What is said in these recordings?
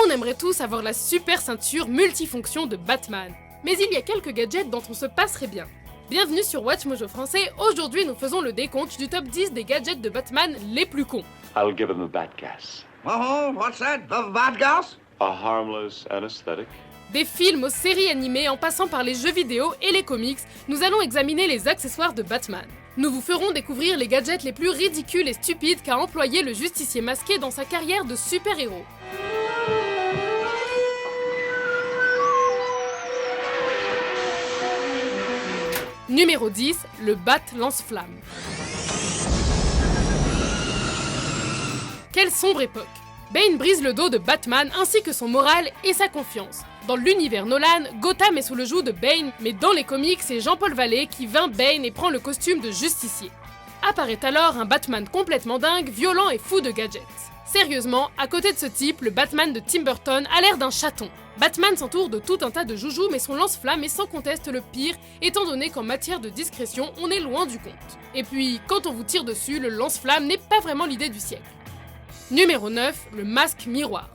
On aimerait tous avoir la super ceinture multifonction de Batman. Mais il y a quelques gadgets dont on se passerait bien. Bienvenue sur WatchMojo français, aujourd'hui nous faisons le décompte du top 10 des gadgets de Batman les plus cons. I'll give him a bat gas. Oh, what's that? The bat gas? A harmless anesthetic. Des films aux séries animées en passant par les jeux vidéo et les comics, nous allons examiner les accessoires de Batman. Nous vous ferons découvrir les gadgets les plus ridicules et stupides qu'a employé le justicier masqué dans sa carrière de super-héros. Numéro 10, le Bat lance-flamme. Quelle sombre époque! Bane brise le dos de Batman ainsi que son moral et sa confiance. Dans l'univers Nolan, Gotham est sous le joug de Bane, mais dans les comics, c'est Jean-Paul Vallée qui vainc Bane et prend le costume de justicier. Apparaît alors un Batman complètement dingue, violent et fou de gadgets. Sérieusement, à côté de ce type, le Batman de Tim Burton a l'air d'un chaton. Batman s'entoure de tout un tas de joujoux, mais son lance-flamme est sans conteste le pire, étant donné qu'en matière de discrétion, on est loin du compte. Et puis, quand on vous tire dessus, le lance-flamme n'est pas vraiment l'idée du siècle. Numéro 9, le masque miroir.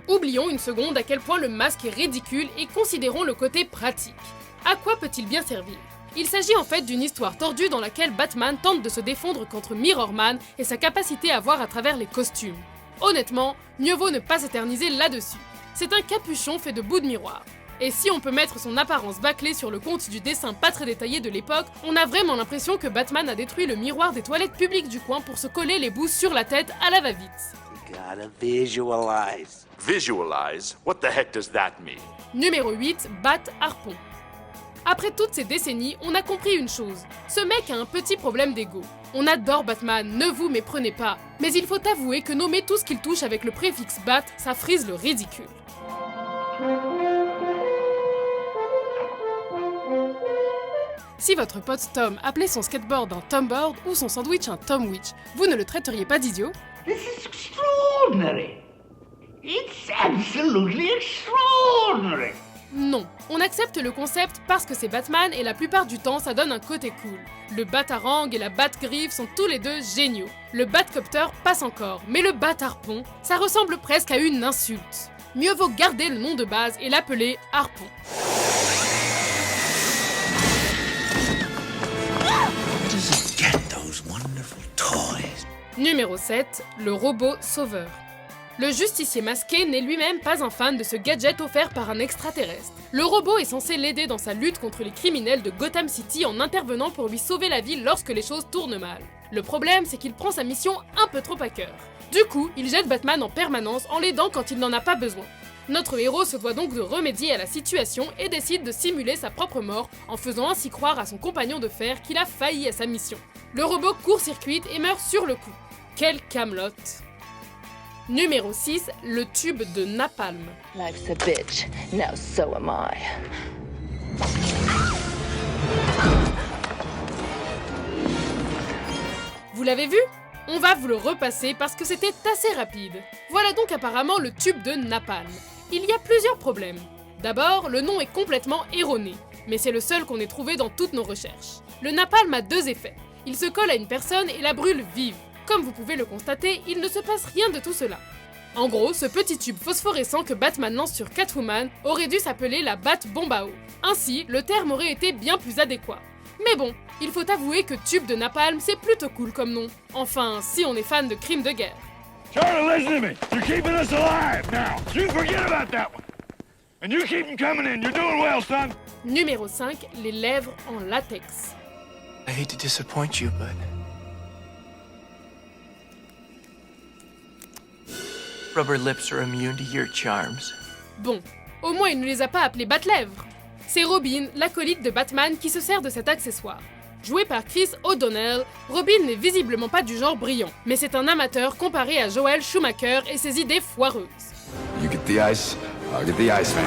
Oublions une seconde à quel point le masque est ridicule et considérons le côté pratique. À quoi peut-il bien servir ? Il s'agit en fait d'une histoire tordue dans laquelle Batman tente de se défendre contre Mirror Man et sa capacité à voir à travers les costumes. Honnêtement, mieux vaut ne pas s'éterniser là-dessus. C'est un capuchon fait de bouts de miroir. Et si on peut mettre son apparence bâclée sur le compte du dessin pas très détaillé de l'époque, on a vraiment l'impression que Batman a détruit le miroir des toilettes publiques du coin pour se coller les bouts sur la tête à la va-vite. Gotta visualize. Visualize? What the heck does that mean? Numéro 8, Bat Harpon. Après toutes ces décennies, on a compris une chose. Ce mec a un petit problème d'ego. On adore Batman, ne vous méprenez pas. Mais il faut avouer que nommer tout ce qu'il touche avec le préfixe Bat, ça frise le ridicule. Si votre pote Tom appelait son skateboard un Tomboard ou son sandwich un Tomwich, vous ne le traiteriez pas d'idiot? This is extraordinary. It's absolutely extraordinary. Non, on accepte le concept parce que c'est Batman et la plupart du temps ça donne un côté cool. Le Batarang et la Batgriffe sont tous les deux géniaux. Le Batcopter passe encore, mais le Bat-Harpon, ça ressemble presque à une insulte. Mieux vaut garder le nom de base et l'appeler Harpon. Numéro 7, le robot sauveur. Le justicier masqué n'est lui-même pas un fan de ce gadget offert par un extraterrestre. Le robot est censé l'aider dans sa lutte contre les criminels de Gotham City en intervenant pour lui sauver la vie lorsque les choses tournent mal. Le problème, c'est qu'il prend sa mission un peu trop à cœur. Du coup, il jette Batman en permanence en l'aidant quand il n'en a pas besoin. Notre héros se doit donc de remédier à la situation et décide de simuler sa propre mort en faisant ainsi croire à son compagnon de fer qu'il a failli à sa mission. Le robot court-circuite et meurt sur le coup. Quel camelote! Numéro 6, le tube de napalm. Life's a bitch, now so am I. Vous l'avez vu? On va vous le repasser parce que c'était assez rapide. Voilà donc apparemment le tube de napalm. Il y a plusieurs problèmes. D'abord, le nom est complètement erroné, mais c'est le seul qu'on ait trouvé dans toutes nos recherches. Le napalm a deux effets. Il se colle à une personne et la brûle vive. Comme vous pouvez le constater, il ne se passe rien de tout cela. En gros, ce petit tube phosphorescent que Batman lance sur Catwoman aurait dû s'appeler la Bat-Bombe à eau. Ainsi, le terme aurait été bien plus adéquat. Mais bon, il faut avouer que tube de napalm, c'est plutôt cool comme nom. Enfin, si on est fan de crimes de guerre. Charlie, listen to me. You're keeping us alive now. You forget about that one. And you keep them coming in. You're doing well, son. Numéro 5, les lèvres en latex. I hate to disappoint you, but rubber lips are immune to your charms. Bon, au moins il ne les a pas appelés Bat-Lèvres. C'est Robin, l'acolyte de Batman, qui se sert de cet accessoire. Joué par Chris O'Donnell, Robin n'est visiblement pas du genre brillant, mais c'est un amateur comparé à Joel Schumacher et ses idées foireuses. You get the ice, I'll get the Iceman.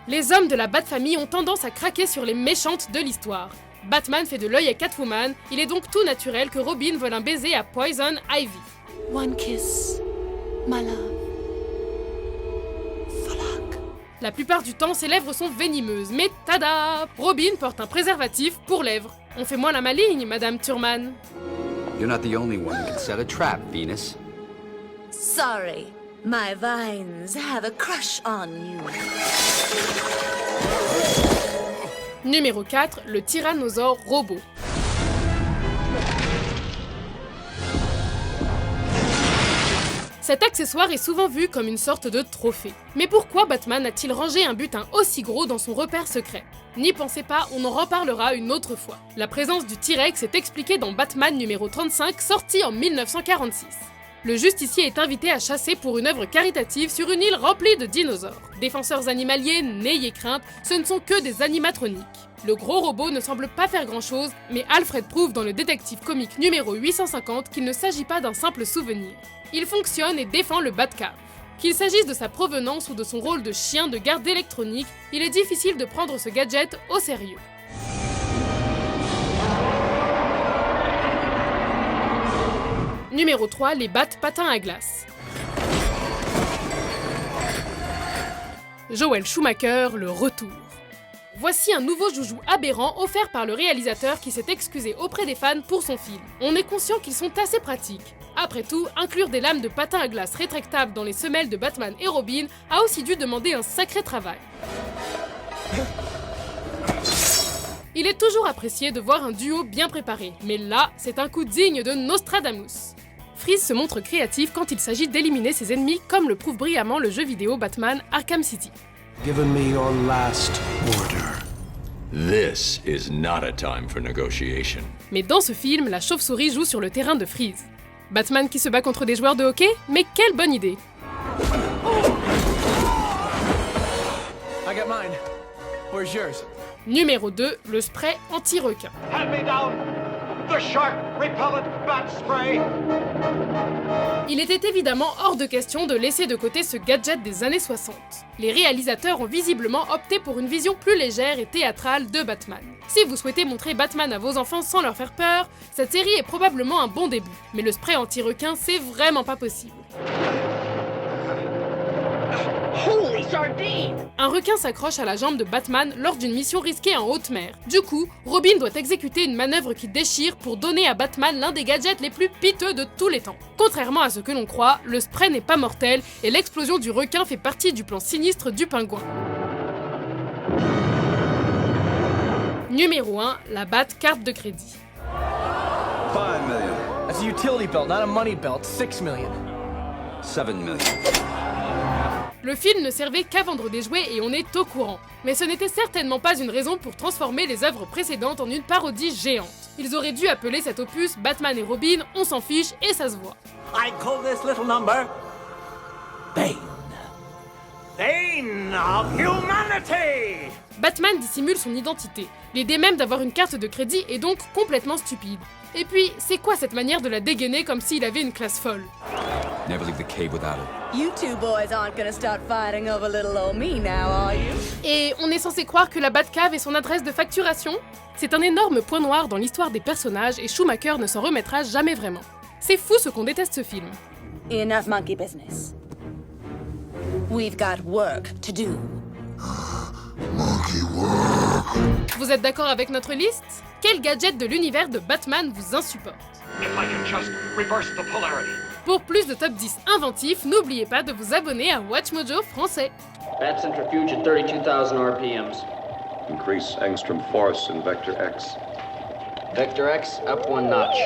Les hommes de la Bat-famille ont tendance à craquer sur les méchantes de l'histoire. Batman fait de l'œil à Catwoman, il est donc tout naturel que Robin vole un baiser à Poison Ivy. One kiss, my love. La plupart du temps, ses lèvres sont venimeuses, mais tada! Robin porte un préservatif pour lèvres. On fait moins la maligne, Madame Thurman. You're not the only one who can set a trap, Venus. Sorry, my vines have a crush on you. Numéro 4, le tyrannosaure robot. Cet accessoire est souvent vu comme une sorte de trophée. Mais pourquoi Batman a-t-il rangé un butin aussi gros dans son repère secret? N'y pensez pas, on en reparlera une autre fois. La présence du T-Rex est expliquée dans Batman numéro 35, sorti en 1946. Le justicier est invité à chasser pour une œuvre caritative sur une île remplie de dinosaures. Défenseurs animaliers, n'ayez crainte, ce ne sont que des animatroniques. Le gros robot ne semble pas faire grand-chose, mais Alfred prouve dans le détective comique numéro 850 qu'il ne s'agit pas d'un simple souvenir. Il fonctionne et défend le Batcave. Qu'il s'agisse de sa provenance ou de son rôle de chien de garde électronique, il est difficile de prendre ce gadget au sérieux. Numéro 3, les Bat-patins à glace. Joel Schumacher, le retour. Voici un nouveau joujou aberrant offert par le réalisateur qui s'est excusé auprès des fans pour son film. On est conscient qu'ils sont assez pratiques. Après tout, inclure des lames de patins à glace rétractables dans les semelles de Batman et Robin a aussi dû demander un sacré travail. Il est toujours apprécié de voir un duo bien préparé, mais là, c'est un coup digne de Nostradamus. Freeze se montre créatif quand il s'agit d'éliminer ses ennemis, comme le prouve brillamment le jeu vidéo Batman Arkham City. Given me your last order. This is not a time for negotiation. Mais dans ce film, la chauve-souris joue sur le terrain de Freeze. Batman qui se bat contre des joueurs de hockey? Mais quelle bonne idée! I got mine. Where's yours? Numéro 2, le spray anti-requin. Hand me down the shark repellent bat spray. Il était évidemment hors de question de laisser de côté ce gadget des années 60. Les réalisateurs ont visiblement opté pour une vision plus légère et théâtrale de Batman. Si vous souhaitez montrer Batman à vos enfants sans leur faire peur, cette série est probablement un bon début. Mais le spray anti-requin, c'est vraiment pas possible. Holy sardine! Un requin s'accroche à la jambe de Batman lors d'une mission risquée en haute mer. Du coup, Robin doit exécuter une manœuvre qui déchire pour donner à Batman l'un des gadgets les plus piteux de tous les temps. Contrairement à ce que l'on croit, le spray n'est pas mortel et l'explosion du requin fait partie du plan sinistre du pingouin. Numéro 1, la Bat-carte de crédit. 5 million. That's a utility belt, not a money belt. 6 million. 7 million. Le film ne servait qu'à vendre des jouets et on est au courant. Mais ce n'était certainement pas une raison pour transformer les œuvres précédentes en une parodie géante. Ils auraient dû appeler cet opus Batman et Robin, on s'en fiche et ça se voit. I call this little number Bane. Bane of humanity! Batman dissimule son identité. L'idée même d'avoir une carte de crédit est donc complètement stupide. Et puis, c'est quoi cette manière de la dégainer comme s'il avait une classe folle? Never leave the cave without it. You two boys aren't gonna start fighting over little old me now, are you? Et on est censé croire que la Batcave est son adresse de facturation? C'est un énorme point noir dans l'histoire des personnages et Schumacher ne s'en remettra jamais vraiment. C'est fou ce qu'on déteste ce film. Enough monkey business. We've got work to do. Vous êtes d'accord avec notre liste? Quel gadget de l'univers de Batman vous insupporte? If I can just reverse the polarity. Pour plus de top 10 inventifs, n'oubliez pas de vous abonner à WatchMojo français. Bat centrifuge at 32,000 RPMs. Increase angstrom force in Vector X. Vector X up 1 notch.